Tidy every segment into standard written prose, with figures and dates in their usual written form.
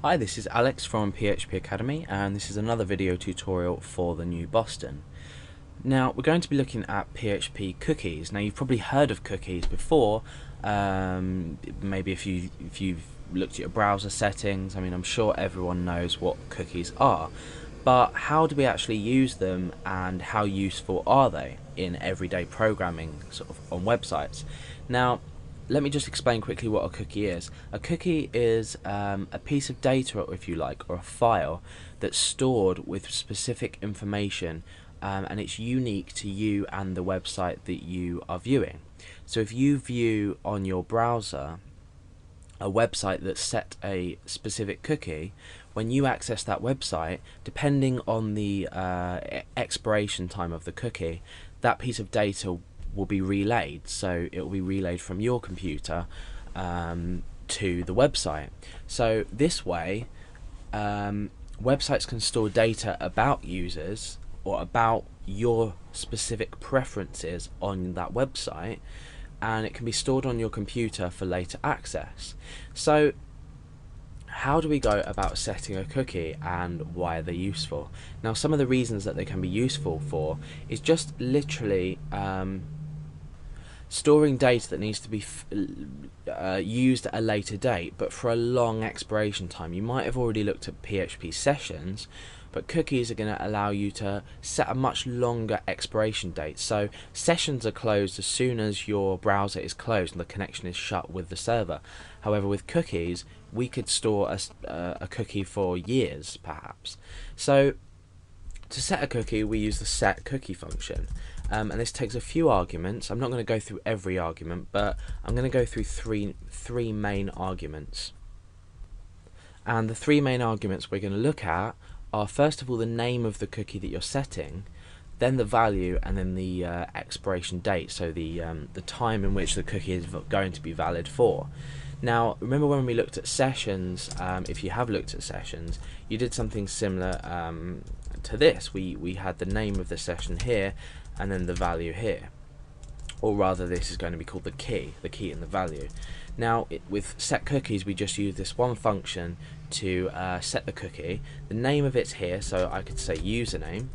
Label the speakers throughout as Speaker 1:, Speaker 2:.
Speaker 1: Hi, this is Alex from PHP Academy, and this is another video tutorial for the new Boston. Now, we're going to be looking at PHP cookies. Now, you've probably heard of cookies before, maybe if you've looked at your browser settings. I mean, I'm sure everyone knows what cookies are, but how do we actually use them, and how useful are they in everyday programming, sort of on websites? Now, let me just explain quickly what a cookie is. A cookie is a piece of data, if you like, or a file that's stored with specific information, and it's unique to you and the website that you are viewing. So if you view on your browser a website that's set a specific cookie, when you access that website, depending on the expiration time of the cookie, that piece of data will be relayed. So it will be relayed from your computer to the website. So this way, websites can store data about users or about your specific preferences on that website, and it can be stored on your computer for later access. So how do we go about setting a cookie, and why are they useful? Now, some of the reasons that they can be useful for is just literally storing data that needs to be used at a later date, but for a long expiration time. You might have already looked at PHP sessions, but cookies are going to allow you to set a much longer expiration date. So sessions are closed as soon as your browser is closed and the connection is shut with the server. However, with cookies, we could store a cookie for years, perhaps. So to set a cookie, we use the set cookie function, and this takes a few arguments. I'm not going to go through every argument, but I'm going to go through three main arguments. And the three main arguments we're going to look at are, first of all, the name of the cookie that you're setting, then the value, and then the expiration date, so the time in which the cookie is going to be valid for. Now, remember when we looked at sessions, if you have looked at sessions, you did something similar to this. We had the name of the session here, and then the value here. Or rather, this is going to be called the key and the value. Now, with set cookies, we just use this one function to set the cookie. The name of it's here, so I could say username.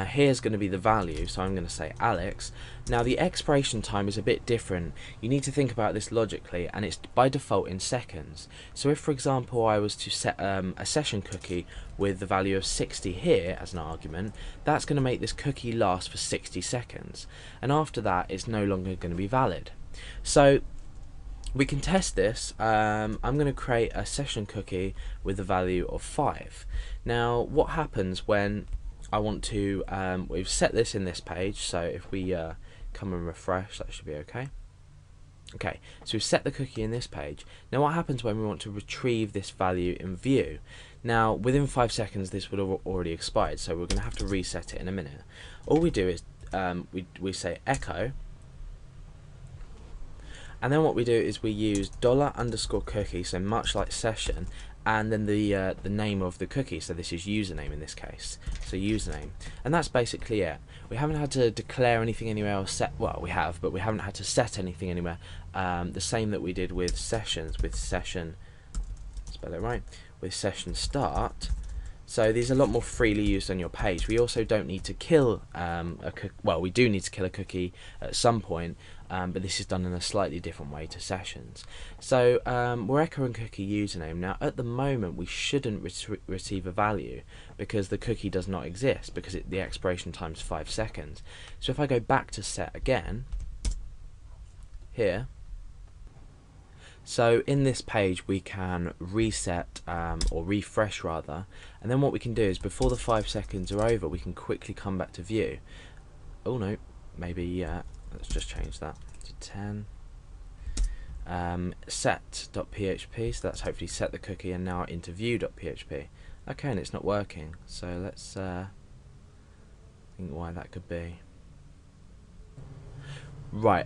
Speaker 1: Here's going to be the value, so I'm going to say Alex. Now, the expiration time is a bit different. You need to think about this logically, and it's by default in seconds. So if, for example, I was to set a session cookie with the value of 60 here as an argument, that's going to make this cookie last for 60 seconds, and after that it's no longer going to be valid. So we can test this. I'm going to create a session cookie with the value of 5. Now, what happens when I want to, we've set this in this page, so if we come and refresh, that should be okay. Okay, so we've set the cookie in this page. Now what happens when we want to retrieve this value in view? Now, within 5 seconds this would have already expired, so we're going to have to reset it in a minute. All we do is we say echo, and then what we do is we use $_cookie, so much like session, and then the name of the cookie, so this is username in this case, so username, and that's basically it. We haven't had to declare anything anywhere or set, well, we have, but we haven't had to set anything anywhere, the same that we did with sessions, with session, spell it right, with session start. So these are a lot more freely used on your page. We also don't need to kill well, we do need to kill a cookie at some point, but this is done in a slightly different way to sessions. So we're echoing cookie username. Now, at the moment, we shouldn't receive a value because the cookie does not exist, because the expiration time is 5 seconds. So if I go back to set again, here, so in this page we can reset, or refresh rather, and then what we can do is, before the 5 seconds are over, we can quickly come back to view. Oh no, maybe let's just change that to 10. Set.php, so that's hopefully set the cookie, and now into view.php. Okay, and it's not working, so let's think why that could be. Right,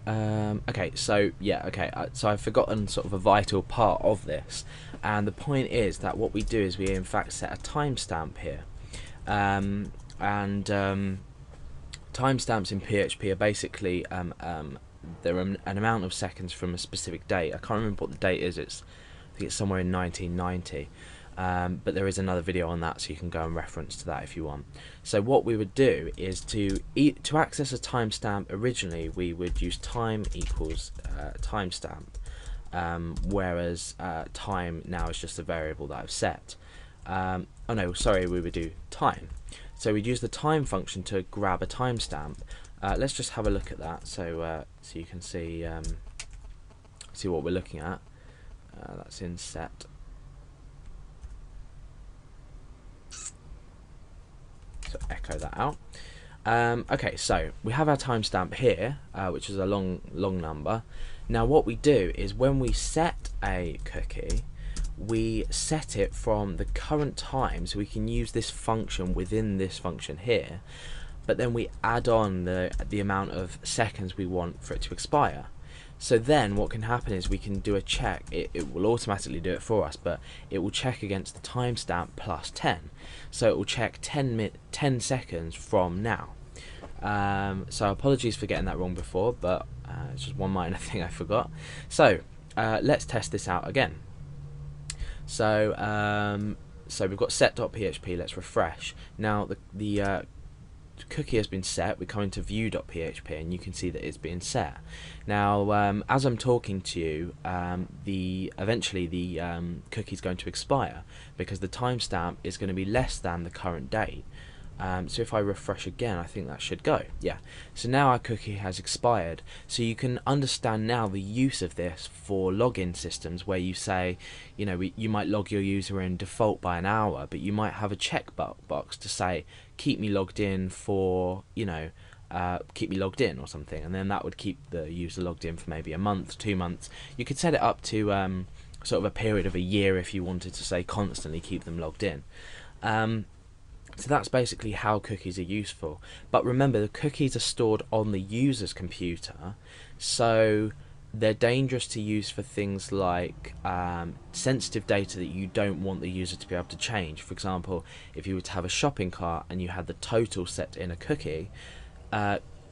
Speaker 1: okay, so yeah, okay, so I've forgotten sort of a vital part of this, and the point is that what we do is we in fact set a timestamp here, and timestamps in PHP are basically they're an amount of seconds from a specific date. I can't remember what the date is. I think it's somewhere in 1990. but there is another video on that, so you can go and reference to that if you want. So what we would do is to access a timestamp, originally we would use time equals timestamp, whereas time now is just a variable that I've set. Oh no, sorry, we would do time. So we'd use the time function to grab a timestamp. Let's just have a look at that, so so you can see what we're looking at. That's in set. So echo that out. Okay, so we have our timestamp here, which is a long number. Now what we do is when we set a cookie, we set it from the current time, so we can use this function within this function here, but then we add on the amount of seconds we want for it to expire. So then what can happen is we can do a check. It will automatically do it for us, but it will check against the timestamp plus 10. So it will check 10 seconds from now. So apologies for getting that wrong before, but it's just one minor thing I forgot. So let's test this out again. So so we've got set.php. Let's refresh. Now the cookie has been set. We come into view.php and you can see that it's being set. Now as I'm talking to you, eventually the cookie is going to expire because the timestamp is going to be less than the current date. So if I refresh again, I think that should go. Yeah, so now our cookie has expired. So you can understand now the use of this for login systems where you say, you know, you might log your user in default by an hour, but you might have a check box to say keep me logged in for, you know, keep me logged in or something, and then that would keep the user logged in for maybe a month, 2 months. You could set it up to sort of a period of a year if you wanted to say constantly keep them logged in. So that's basically how cookies are useful. But remember, the cookies are stored on the user's computer, so they're dangerous to use for things like sensitive data that you don't want the user to be able to change. For example, if you were to have a shopping cart and you had the total set in a cookie,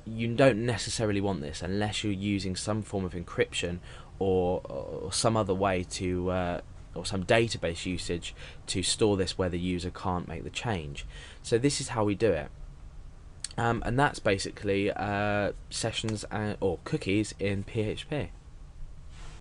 Speaker 1: you don't necessarily want this unless you're using some form of encryption or some other way to or some database usage to store this where the user can't make the change. So this is how we do it, and that's basically sessions or cookies in PHP.